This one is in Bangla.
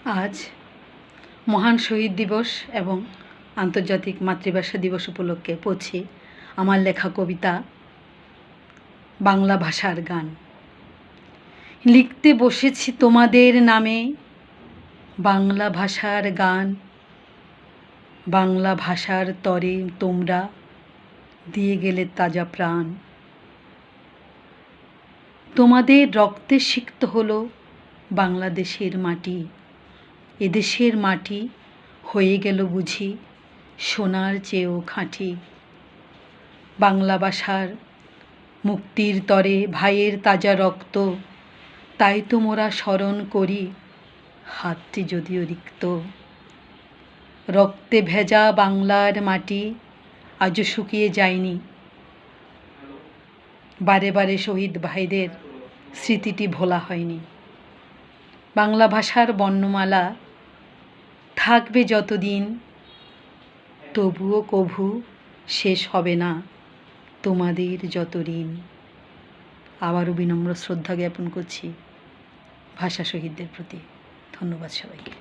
আজ মহান শহীদ দিবস এবং আন্তর্জাতিক মাতৃভাষা দিবস উপলক্ষে পড়ছি আমার লেখা কবিতা বাংলা ভাষার গান। লিখতে বসেছি তোমাদের নামে বাংলা ভাষার গান। বাংলা ভাষার তরে তোমরা দিয়ে গেলে তাজা প্রাণ। তোমাদের রক্তে সিক্ত হলো বাংলাদেশের মাটি। এদেশের মাটি হয়ে গেল বুঝি সোনার চেয়েও খাঁটি। বাংলা ভাষার মুক্তির তরে ভাইয়ের তাজা রক্ত, তাই তো মোরা স্মরণ করি হাতটি যদিও রিক্ত। রক্তে ভেজা বাংলার মাটি আজও শুকিয়ে যায়নি। বারে বারে শহীদ ভাইদের স্মৃতিটি ভোলা হয়নি। বাংলা ভাষার বর্ণমালা থাকবে যতদিন, তবুও কভু শেষ হবে না তোমাদের যত ঋণ। আবারও বিনম্র শ্রদ্ধা জ্ঞাপন করছি ভাষা শহীদদের প্রতি। ধন্যবাদ সবাইকে।